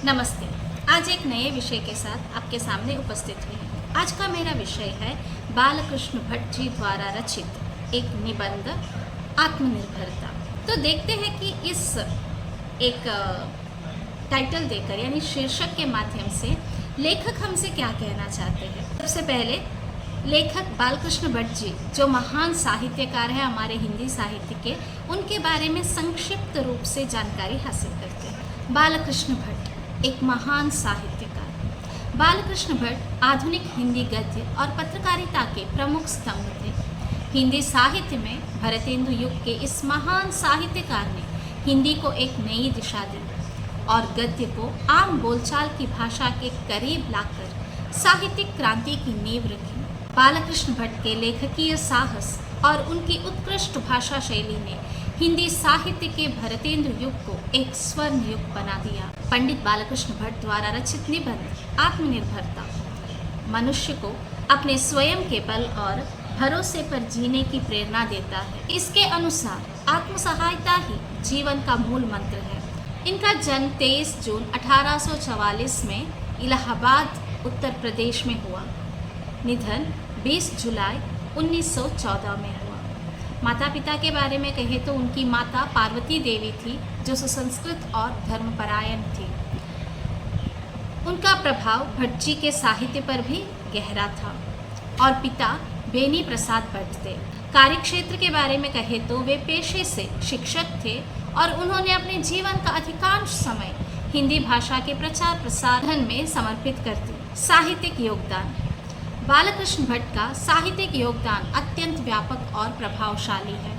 नमस्ते। आज एक नए विषय के साथ आपके सामने उपस्थित हुई हूँ। आज का मेरा विषय है बालकृष्ण भट्ट जी द्वारा रचित एक निबंध आत्मनिर्भरता। तो देखते हैं कि इस एक टाइटल देकर यानी शीर्षक के माध्यम से लेखक हमसे क्या कहना चाहते हैं। सबसे पहले लेखक बालकृष्ण भट्ट जी जो महान साहित्यकार हैं हमारे हिंदी साहित्य के, उनके बारे में संक्षिप्त रूप से जानकारी हासिल करते हैं। बालकृष्ण भट्ट एक महान साहित्यकार। बालकृष्ण भट्ट आधुनिक हिंदी गद्य और पत्रकारिता के प्रमुख स्तंभ थे। हिंदी साहित्य में भरतेंदु युग के इस महान साहित्यकार ने हिंदी को एक नई दिशा दी और गद्य को आम बोलचाल की भाषा के करीब लाकर साहित्यिक क्रांति की नींव रखी। बालकृष्ण भट्ट के लेखकीय साहस और उनकी उत्कृष्ट भाषा शैली ने हिंदी साहित्य के भरतेंदु युग को एक स्वर्ण युग बना दिया। पंडित बालकृष्ण भट्ट द्वारा रचित निबंध आत्मनिर्भरता मनुष्य को अपने स्वयं के बल और भरोसे पर जीने की प्रेरणा देता है। इसके अनुसार आत्मसहायता ही जीवन का मूल मंत्र है। इनका जन्म 23 जून 1844 में इलाहाबाद उत्तर प्रदेश में हुआ। निधन 20 जुलाई 1914 में हुआ। माता पिता के बारे में कहें तो उनकी माता पार्वती देवी थी जो सुसंस्कृत और धर्मपरायण थी। उनका प्रभाव भट्ट जी के साहित्य पर भी गहरा था और पिता बेनी प्रसाद भट्ट थे। कार्यक्षेत्र के बारे में कहें तो वे पेशे से शिक्षक थे और उन्होंने अपने जीवन का अधिकांश समय हिंदी भाषा के प्रचार प्रसारण में समर्पित कर दी। साहित्यिक योगदान। बालकृष्ण भट्ट का साहित्यिक योगदान अत्यंत व्यापक और प्रभावशाली है।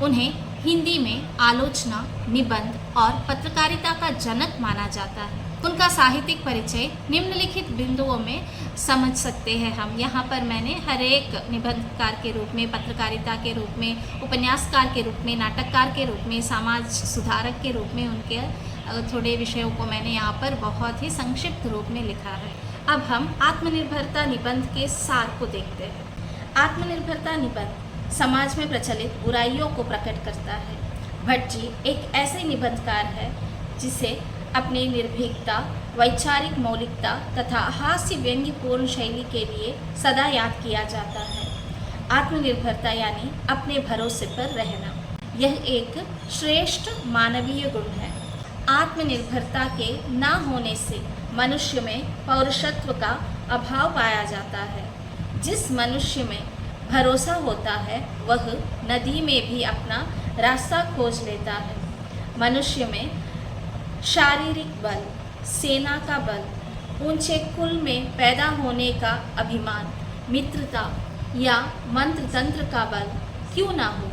उन्हें हिंदी में आलोचना, निबंध और पत्रकारिता का जनक माना जाता है। उनका साहित्यिक परिचय निम्नलिखित बिंदुओं में समझ सकते हैं हम। यहाँ पर मैंने हर एक निबंधकार के रूप में, पत्रकारिता के रूप में, उपन्यासकार के रूप में, नाटककार के रूप में, समाज सुधारक के रूप में उनके थोड़े विषयों को मैंने यहाँ पर बहुत ही संक्षिप्त रूप में लिखा है। अब हम आत्मनिर्भरता निबंध के सार को देखते हैं। आत्मनिर्भरता निबंध समाज में प्रचलित बुराइयों को प्रकट करता है। भट्ट जी एक ऐसे निबंधकार है जिसे अपनी निर्भीकता, वैचारिक मौलिकता तथा हास्य व्यंग्यपूर्ण शैली के लिए सदा याद किया जाता है। आत्मनिर्भरता यानी अपने भरोसे पर रहना, यह एक श्रेष्ठ मानवीय गुण है। आत्मनिर्भरता के ना होने से मनुष्य में पौरुषत्व का अभाव पाया जाता है। जिस मनुष्य में भरोसा होता है वह नदी में भी अपना रास्ता खोज लेता है। मनुष्य में शारीरिक बल, सेना का बल, ऊंचे कुल में पैदा होने का अभिमान, मित्रता या मंत्र तंत्र का बल क्यों ना हो,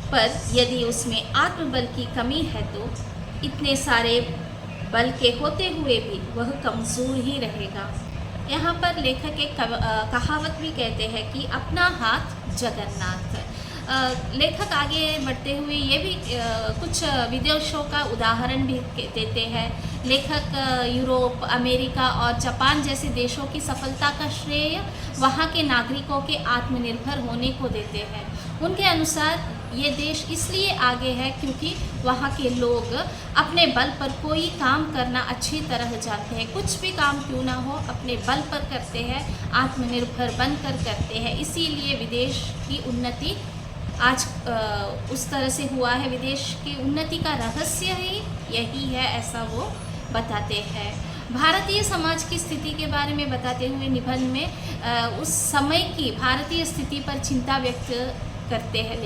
पर यदि उसमें आत्मबल की कमी है तो इतने सारे बल के होते हुए भी वह कमज़ोर ही रहेगा। यहाँ पर लेखक एक कहावत भी कहते हैं कि अपना हाथ जगन्नाथ। लेखक आगे बढ़ते हुए ये भी कुछ विदेशों का उदाहरण भी देते हैं। लेखक यूरोप, अमेरिका और जापान जैसे देशों की सफलता का श्रेय वहाँ के नागरिकों के आत्मनिर्भर होने को देते हैं। उनके अनुसार ये देश इसलिए आगे है क्योंकि वहाँ के लोग अपने बल पर कोई काम करना अच्छी तरह जानते हैं। कुछ भी काम क्यों ना हो अपने बल पर करते हैं, आत्मनिर्भर बनकर करते हैं। इसीलिए विदेश की उन्नति आज उस तरह से हुआ है। विदेश की उन्नति का रहस्य ही यही है, ऐसा वो बताते हैं। भारतीय समाज की स्थिति के बारे में बताते हुए निबंध में उस समय की भारतीय स्थिति पर चिंता व्यक्त करते हैं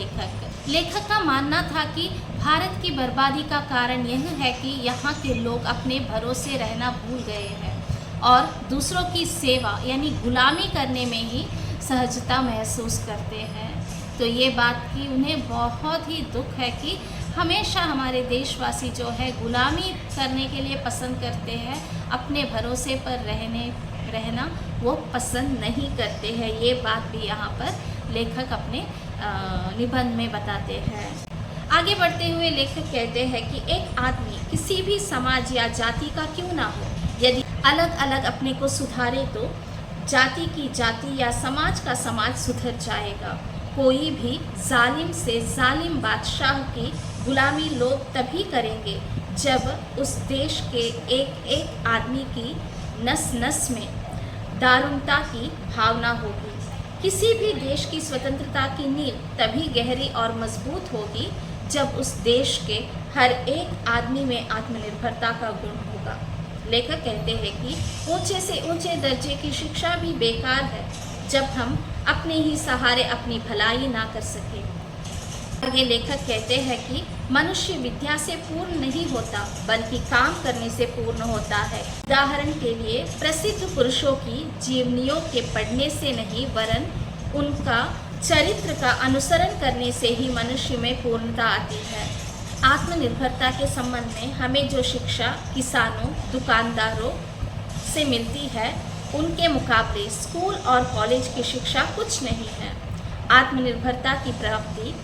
लेखक का मानना था कि भारत की बर्बादी का कारण यह है कि यहाँ के लोग अपने भरोसे रहना भूल गए हैं और दूसरों की सेवा यानी गुलामी करने में ही सहजता महसूस करते हैं। तो ये बात की उन्हें बहुत ही दुख है कि हमेशा हमारे देशवासी जो है गुलामी करने के लिए पसंद करते हैं, अपने भरोसे पर रहना वो पसंद नहीं करते हैं। ये बात भी यहाँ पर लेखक अपने निबंध में बताते हैं। आगे बढ़ते हुए लेखक कहते हैं कि एक आदमी किसी भी समाज या जाति का क्यों ना हो, यदि अलग अलग अपने को सुधारे तो जाति की जाति या समाज का समाज सुधर जाएगा। कोई भी जालिम से जालिम बादशाह की गुलामी लोग तभी करेंगे जब उस देश के एक एक आदमी की नस नस में दारुणता की भावना होगी। किसी भी देश की स्वतंत्रता की नींव तभी गहरी और मजबूत होगी जब उस देश के हर एक आदमी में आत्मनिर्भरता का गुण होगा। लेखक कहते हैं कि ऊंचे से ऊंचे दर्जे की शिक्षा भी बेकार है जब हम अपने ही सहारे अपनी भलाई ना कर सके। आगे लेखक कहते हैं कि मनुष्य विद्या से पूर्ण नहीं होता बल्कि काम करने से पूर्ण होता है। उदाहरण के लिए प्रसिद्ध पुरुषों की जीवनियों के पढ़ने से नहीं वरन उनका चरित्र का अनुसरण करने से ही मनुष्य में पूर्णता आती है। आत्मनिर्भरता के संबंध में हमें जो शिक्षा किसानों दुकानदारों से मिलती है उनके मुकाबले स्कूल और कॉलेज की शिक्षा कुछ नहीं है। आत्मनिर्भरता की प्राप्ति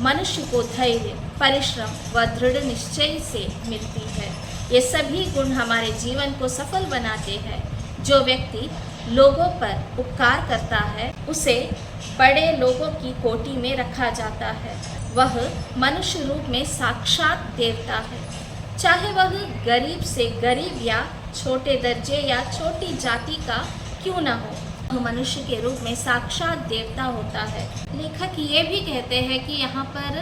मनुष्य को धैर्य परिश्रम व दृढ़ निश्चय से मिलती है। ये सभी गुण हमारे जीवन को सफल बनाते हैं। जो व्यक्ति लोगों पर उपकार करता है उसे बड़े लोगों की कोटि में रखा जाता है। वह मनुष्य रूप में साक्षात देवता है, चाहे वह गरीब से गरीब या छोटे दर्जे या छोटी जाति का क्यों न हो, वह मनुष्य के रूप में साक्षात देवता होता है। लेखक ये भी कहते हैं कि यहाँ पर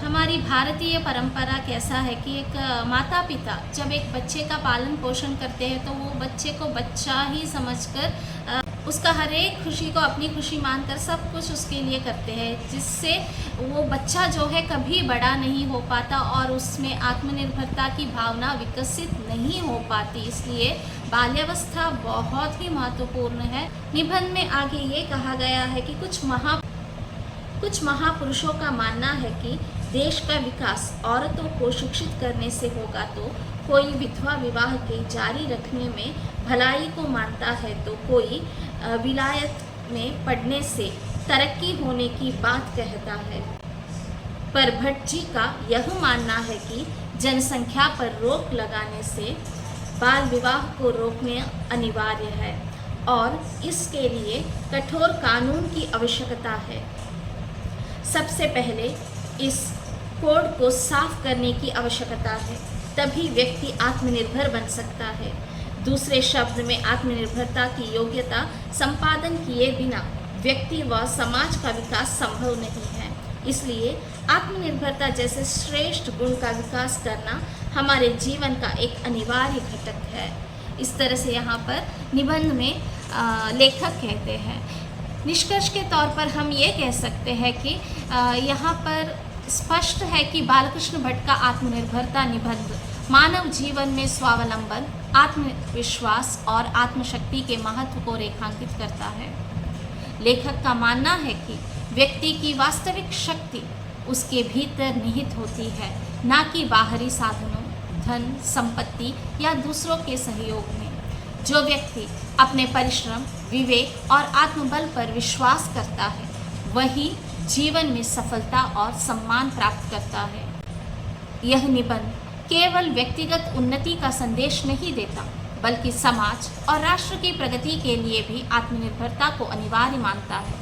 हमारी भारतीय परंपरा कैसा है कि एक माता पिता जब एक बच्चे का पालन पोषण करते हैं तो वो बच्चे को बच्चा ही समझकर उसका हर एक खुशी को अपनी खुशी मानकर सब कुछ उसके लिए करते हैं, जिससे वो बच्चा जो है कभी बड़ा नहीं हो पाता और उसमें आत्मनिर्भरता की भावना विकसित नहीं हो पाती। इसलिए बाल्यावस्था बहुत ही महत्वपूर्ण है। निबंध में आगे ये कहा गया है कि कुछ महापुरुषों का मानना है कि देश का विकास औरतों को शिक्षित करने से होगा, तो कोई विधवा विवाह के जारी रखने में भलाई को मानता है, तो कोई विलायत में पढ़ने से तरक्की होने की बात कहता है। पर भट्ट जी का यह मानना है कि जनसंख्या पर रोक लगाने से बाल विवाह को रोकने अनिवार्य है और इसके लिए कठोर कानून की आवश्यकता है। सबसे पहले इस कोड को साफ करने की आवश्यकता है, तभी व्यक्ति आत्मनिर्भर बन सकता है। दूसरे शब्द में आत्मनिर्भरता की योग्यता संपादन किए बिना व्यक्ति व समाज का विकास संभव नहीं है। इसलिए आत्मनिर्भरता जैसे श्रेष्ठ गुण का विकास करना हमारे जीवन का एक अनिवार्य घटक है। इस तरह से यहाँ पर निबंध में लेखक कहते हैं। निष्कर्ष के तौर पर हम ये कह सकते हैं कि यहाँ पर स्पष्ट है कि बालकृष्ण भट्ट का आत्मनिर्भरता निबंध मानव जीवन में स्वावलंबन, आत्मविश्वास और आत्मशक्ति के महत्व को रेखांकित करता है। लेखक का मानना है कि व्यक्ति की वास्तविक शक्ति उसके भीतर निहित होती है, न कि बाहरी साधनों, धन, संपत्ति या दूसरों के सहयोग में। जो व्यक्ति अपने परिश्रम, विवेक और आत्मबल पर विश्वास करता है वही जीवन में सफलता और सम्मान प्राप्त करता है। यह निबंध केवल व्यक्तिगत उन्नति का संदेश नहीं देता बल्कि समाज और राष्ट्र की प्रगति के लिए भी आत्मनिर्भरता को अनिवार्य मानता है।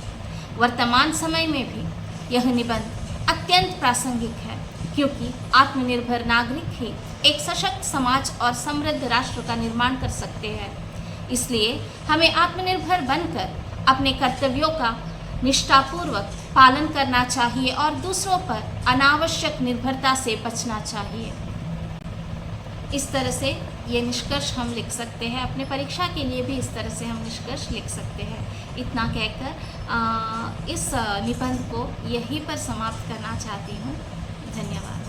वर्तमान समय में भी यह निबंध अत्यंत प्रासंगिक है, क्योंकि आत्मनिर्भर नागरिक ही एक सशक्त समाज और समृद्ध राष्ट्र का निर्माण कर सकते हैं। इसलिए हमें आत्मनिर्भर बनकर अपने कर्तव्यों का निष्ठापूर्वक पालन करना चाहिए और दूसरों पर अनावश्यक निर्भरता से बचना चाहिए। इस तरह से ये निष्कर्ष हम लिख सकते हैं। अपने परीक्षा के लिए भी इस तरह से हम निष्कर्ष लिख सकते हैं। इतना कहकर इस निबंध को यहीं पर समाप्त करना चाहती हूँ। धन्यवाद।